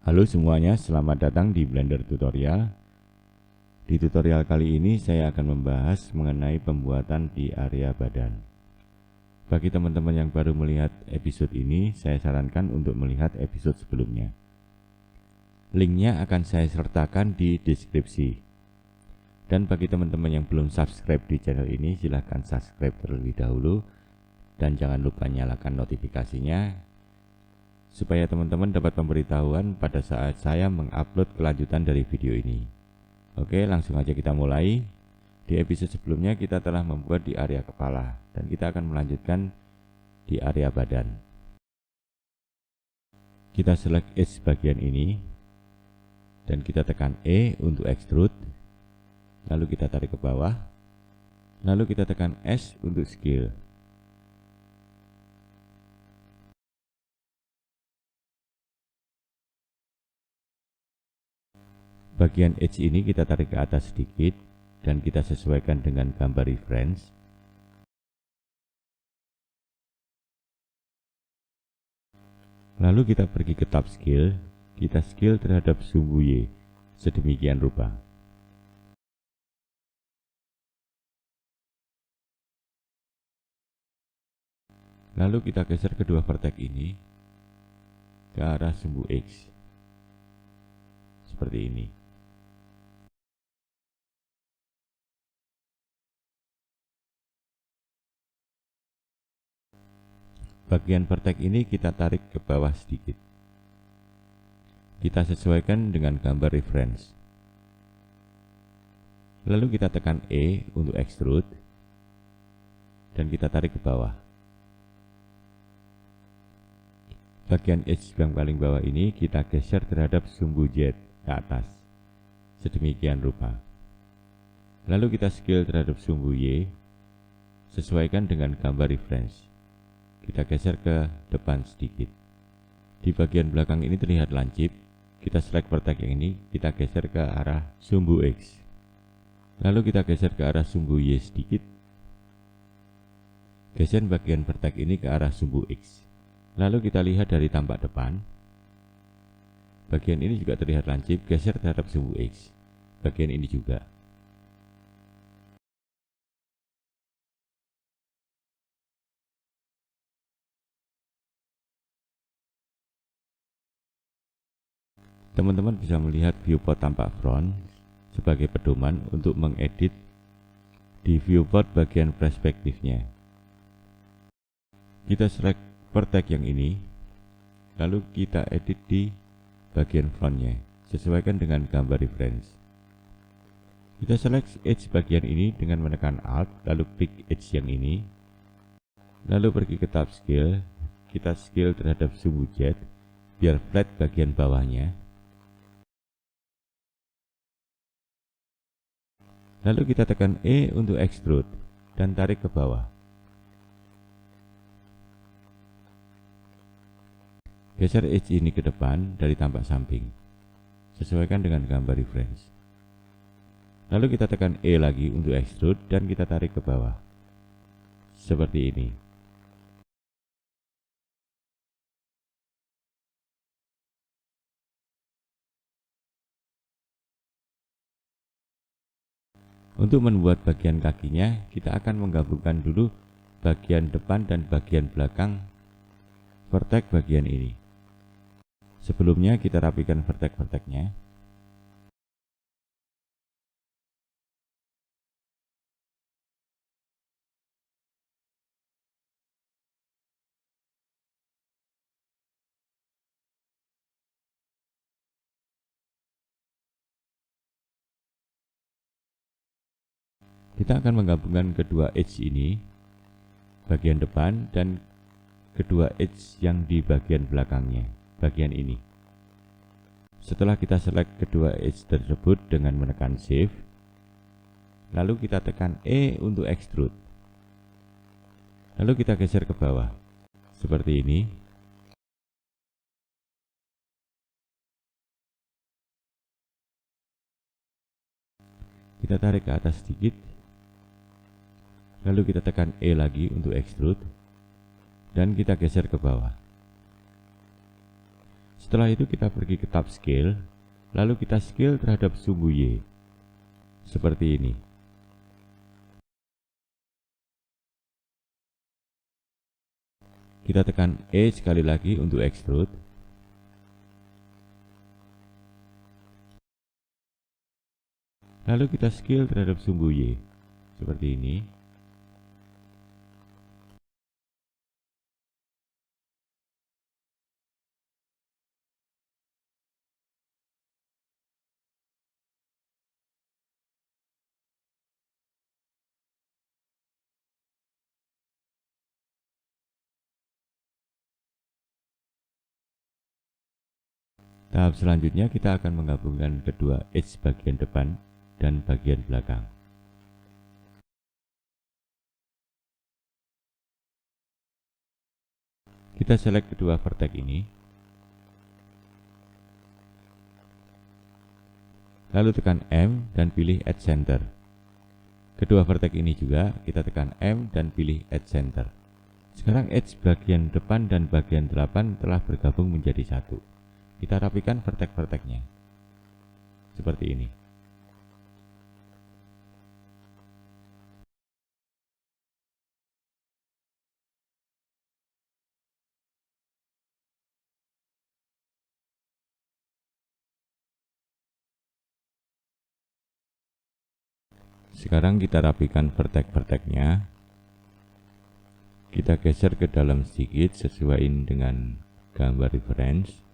Halo semuanya, selamat datang di Blender Tutorial. Di tutorial kali ini saya akan membahas mengenai pembuatan di area badan. Bagi teman-teman yang baru melihat episode ini, saya sarankan untuk melihat episode sebelumnya. Linknya akan saya sertakan di deskripsi. Dan bagi teman-teman yang belum subscribe di channel ini, silahkan subscribe terlebih dahulu. Dan jangan lupa nyalakan notifikasinya, supaya teman-teman dapat pemberitahuan pada saat saya mengupload kelanjutan dari video ini. Oke, langsung aja kita mulai. Di episode sebelumnya kita telah membuat di area kepala, dan kita akan melanjutkan di area badan. Kita select edge bagian ini, dan kita tekan E untuk extrude. Lalu kita tarik ke bawah. Lalu kita tekan S untuk scale. Bagian edge ini kita tarik ke atas sedikit dan kita sesuaikan dengan gambar reference. Lalu kita pergi ke tab scale, kita scale terhadap sumbu Y sedemikian rupa. Lalu kita geser kedua vertex ini ke arah sumbu X seperti ini. Bagian vertex ini kita tarik ke bawah sedikit. Kita sesuaikan dengan gambar reference. Lalu kita tekan E untuk extrude dan kita tarik ke bawah. Bagian edge yang paling bawah ini kita geser terhadap sumbu Z ke atas sedemikian rupa. Lalu kita scale terhadap sumbu Y, sesuaikan dengan gambar reference. Kita geser ke depan sedikit. Di bagian belakang ini terlihat lancip. Kita select vertex yang ini, kita geser ke arah sumbu X. Lalu kita geser ke arah sumbu Y sedikit. Geser bagian vertex ini ke arah sumbu X. Lalu kita lihat dari tampak depan. Bagian ini juga terlihat lancip, geser terhadap sumbu X. Bagian ini juga. Teman-teman bisa melihat viewport tampak front sebagai pedoman untuk mengedit di viewport bagian perspektifnya. Kita select vertex yang ini, lalu kita edit di bagian frontnya, sesuaikan dengan gambar reference. Kita select edge bagian ini dengan menekan Alt, lalu klik edge yang ini, lalu pergi ke tab scale, kita scale terhadap sumbu Z, biar flat bagian bawahnya. Lalu kita tekan E untuk extrude dan tarik ke bawah. Geser edge ini ke depan dari tampak samping. Sesuaikan dengan gambar reference. Lalu kita tekan E lagi untuk extrude dan kita tarik ke bawah. Seperti ini. Untuk membuat bagian kakinya, kita akan menggabungkan dulu bagian depan dan bagian belakang vertex bagian ini. Sebelumnya kita rapikan vertex-vertexnya. Kita akan menggabungkan kedua edge ini, bagian depan dan kedua edge yang di bagian belakangnya, bagian ini. Setelah kita select kedua edge tersebut dengan menekan Shift, lalu kita tekan E untuk extrude. Lalu kita geser ke bawah, seperti ini. Kita tarik ke atas sedikit. Lalu kita tekan E lagi untuk extrude dan kita geser ke bawah. Setelah itu kita pergi ke tab scale, lalu kita scale terhadap sumbu Y. Seperti ini. Kita tekan E sekali lagi untuk extrude. Lalu kita scale terhadap sumbu Y. Seperti ini. Tahap selanjutnya kita akan menggabungkan kedua edge bagian depan dan bagian belakang. Kita select kedua vertex ini. Lalu tekan M dan pilih Edge Center. Kedua vertex ini juga kita tekan M dan pilih Edge Center. Sekarang edge bagian depan dan bagian 8 telah bergabung menjadi satu. Kita rapikan vertex-vertexnya. Seperti ini. Sekarang kita rapikan vertex-vertexnya. Kita geser ke dalam sedikit sesuaiin dengan gambar reference.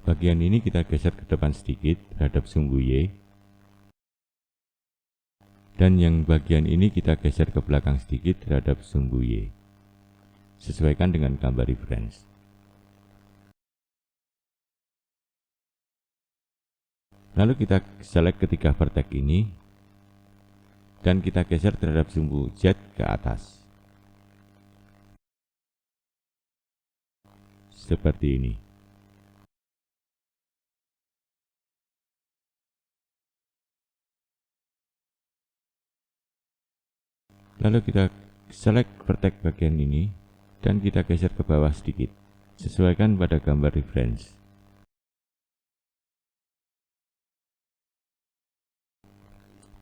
Bagian ini kita geser ke depan sedikit terhadap sumbu Y. Dan yang bagian ini kita geser ke belakang sedikit terhadap sumbu Y. Sesuaikan dengan gambar reference. Lalu kita select ketiga vertex ini dan kita geser terhadap sumbu Z ke atas. Seperti ini. Lalu kita select vertex bagian ini dan kita geser ke bawah sedikit. Sesuaikan pada gambar reference.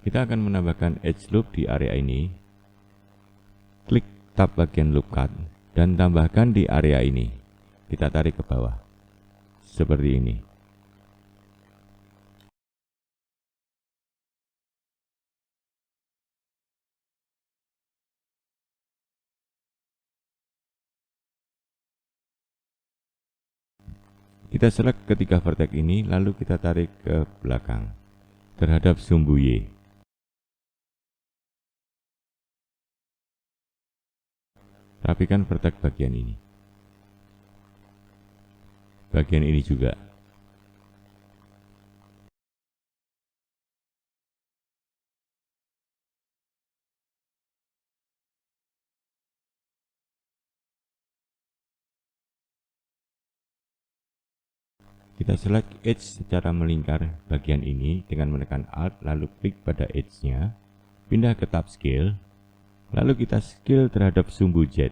Kita akan menambahkan edge loop di area ini. Klik tab bagian loop cut dan tambahkan di area ini. Kita tarik ke bawah. Seperti ini. Kita select ketiga vertex ini, lalu kita tarik ke belakang terhadap sumbu Y. Rapikan vertex bagian ini. Bagian ini juga. Kita select edge secara melingkar bagian ini dengan menekan Alt lalu klik pada edge-nya, pindah ke tab scale, lalu kita scale terhadap sumbu Z.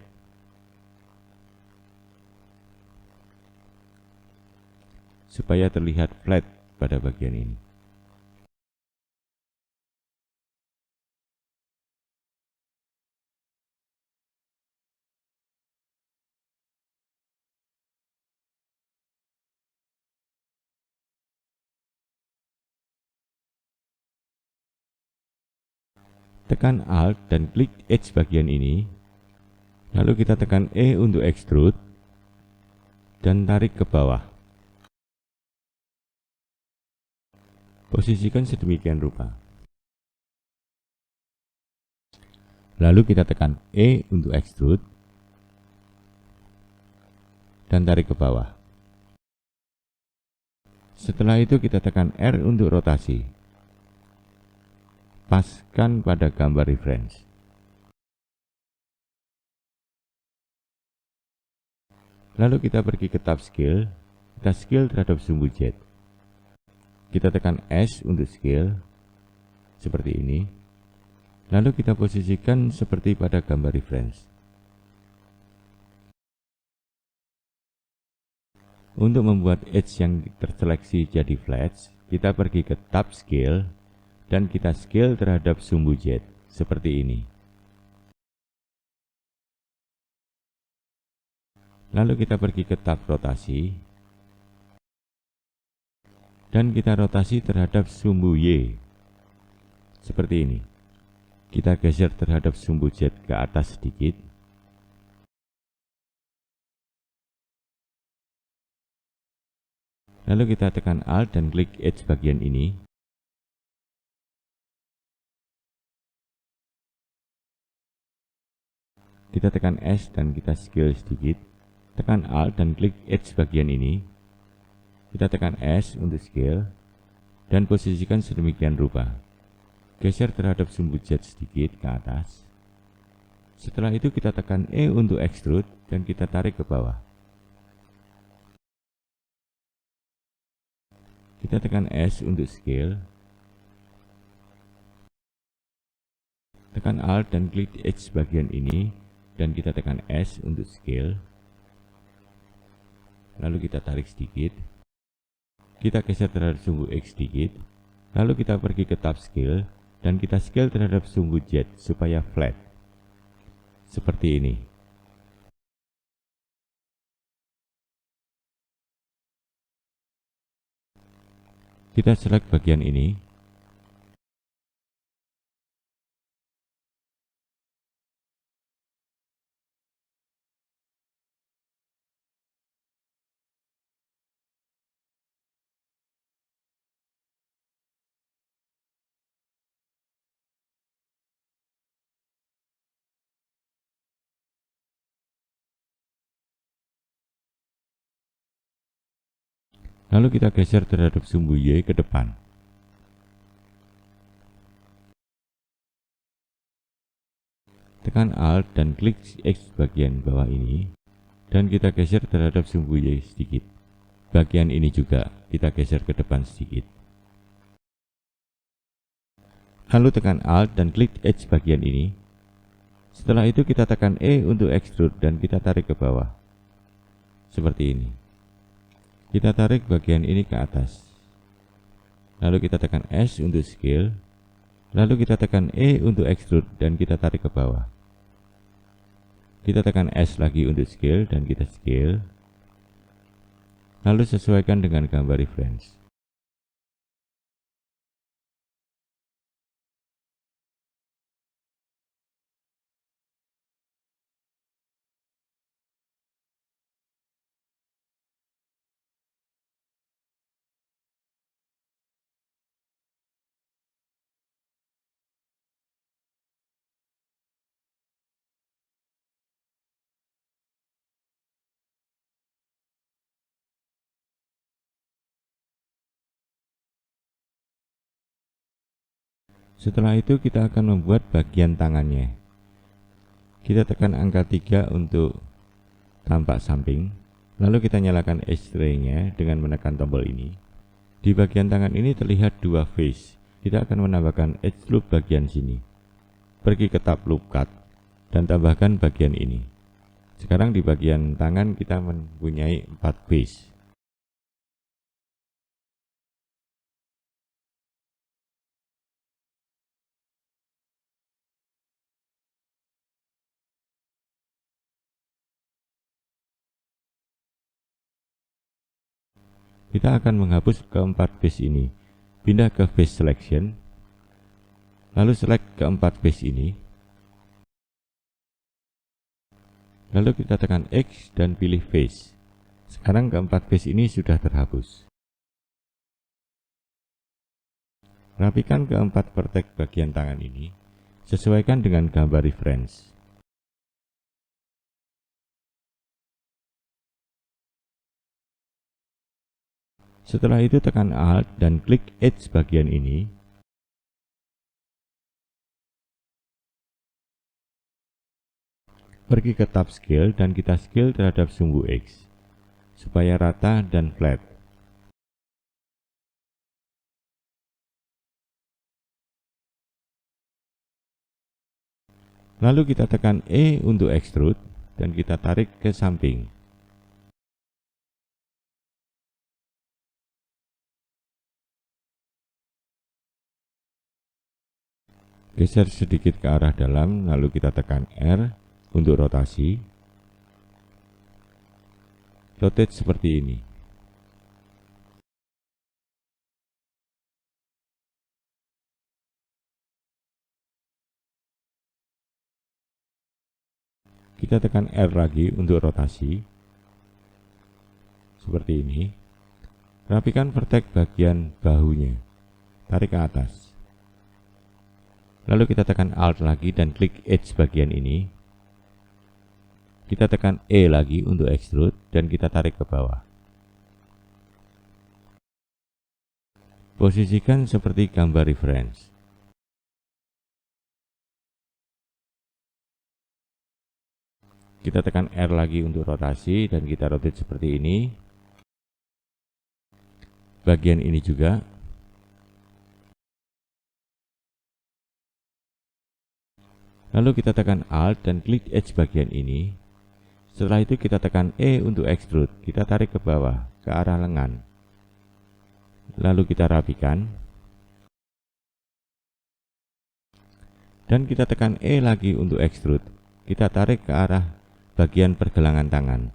Supaya terlihat flat pada bagian ini. Tekan Alt dan klik edge bagian ini, lalu kita tekan E untuk extrude dan tarik ke bawah. Posisikan sedemikian rupa. Lalu kita tekan E untuk extrude dan tarik ke bawah. Setelah itu kita tekan R untuk rotasi. Paskan pada gambar reference. Lalu kita pergi ke tab scale, kita scale terhadap sumbu Z. Kita tekan S untuk scale, seperti ini. Lalu kita posisikan seperti pada gambar reference. Untuk membuat edge yang terseleksi jadi flat, kita pergi ke tab scale, dan kita scale terhadap sumbu Z, seperti ini. Lalu kita pergi ke tab rotasi, dan kita rotasi terhadap sumbu Y, seperti ini. Kita geser terhadap sumbu Z ke atas sedikit. Lalu kita tekan Alt dan klik edge bagian ini. Kita tekan S dan kita scale sedikit. Tekan Alt dan klik edge bagian ini. Kita tekan S untuk scale dan posisikan sedemikian rupa. Geser terhadap sumbu Z sedikit ke atas. Setelah itu kita tekan E untuk extrude dan kita tarik ke bawah. Kita tekan S untuk scale. Tekan Alt dan klik edge bagian ini dan kita tekan S untuk scale. Lalu kita tarik sedikit. Kita geser terhadap sumbu X sedikit. Lalu kita pergi ke tab scale dan kita scale terhadap sumbu Z supaya flat. Seperti ini. Kita select bagian ini. Lalu kita geser terhadap sumbu Y ke depan. Tekan Alt dan klik X bagian bawah ini dan kita geser terhadap sumbu Y sedikit. Bagian ini juga kita geser ke depan sedikit. Lalu tekan Alt dan klik edge bagian ini. Setelah itu kita tekan E untuk extrude dan kita tarik ke bawah. Seperti ini. Kita tarik bagian ini ke atas. Lalu kita tekan S untuk scale. Lalu kita tekan E untuk extrude dan kita tarik ke bawah. Kita tekan S lagi untuk scale dan kita scale. Lalu sesuaikan dengan gambar reference. Setelah itu kita akan membuat bagian tangannya. Kita tekan angka 3 untuk tampak samping. Lalu kita nyalakan X-ray-nya dengan menekan tombol ini. Di bagian tangan ini terlihat dua face. Kita akan menambahkan edge loop bagian sini. Pergi ke tab loop cut dan tambahkan bagian ini. Sekarang di bagian tangan kita mempunyai 4 face. Kita akan menghapus keempat face ini. Pindah ke face selection. Lalu select keempat face ini. Lalu kita tekan X dan pilih face. Sekarang keempat face ini sudah terhapus. Rapikan keempat vertex bagian tangan ini. Sesuaikan dengan gambar reference. Setelah itu tekan Alt dan klik edge bagian ini. Pergi ke tab scale dan kita scale terhadap sumbu X. supaya rata dan flat. Lalu kita tekan E untuk extrude dan kita tarik ke samping. Geser sedikit ke arah dalam, lalu kita tekan R untuk rotasi. Rotate seperti ini. Kita tekan R lagi untuk rotasi. Seperti ini. Rapikan vertex bagian bahunya. Tarik ke atas. Lalu kita tekan Alt lagi dan klik edge bagian ini. Kita tekan E lagi untuk extrude dan kita tarik ke bawah. Posisikan seperti gambar reference. Kita tekan R lagi untuk rotasi dan kita rotate seperti ini. Bagian ini juga. Lalu kita tekan Alt dan klik edge bagian ini. Setelah itu kita tekan E untuk extrude. Kita tarik ke bawah, ke arah lengan. Lalu kita rapikan. Dan kita tekan E lagi untuk extrude. Kita tarik ke arah bagian pergelangan tangan.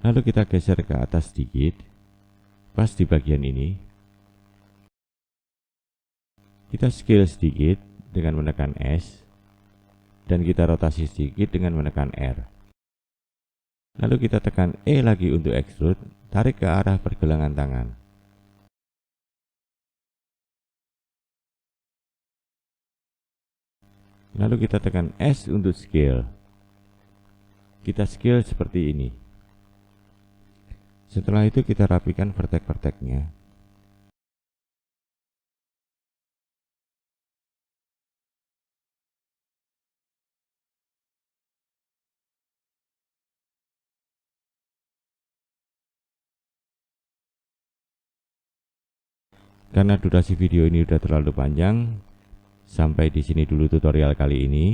Lalu kita geser ke atas sedikit. Pas di bagian ini. Kita scale sedikit dengan menekan S. Dan kita rotasi sedikit dengan menekan R. Lalu kita tekan E lagi untuk extrude, tarik ke arah pergelangan tangan. Lalu kita tekan S untuk scale. Kita scale seperti ini. Setelah itu kita rapikan vertex-vertexnya. Karena durasi video ini sudah terlalu panjang, sampai di sini dulu tutorial kali ini.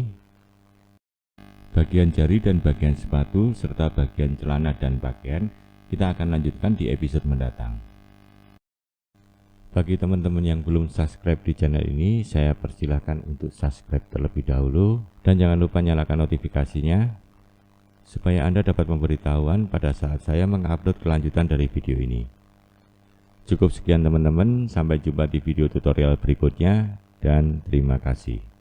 Bagian jari dan bagian sepatu serta bagian celana dan pakaian kita akan lanjutkan di episode mendatang. Bagi teman-teman yang belum subscribe di channel ini, saya persilahkan untuk subscribe terlebih dahulu dan jangan lupa nyalakan notifikasinya supaya Anda dapat memberitahuan pada saat saya mengupload kelanjutan dari video ini. Cukup sekian teman-teman, sampai jumpa di video tutorial berikutnya dan terima kasih.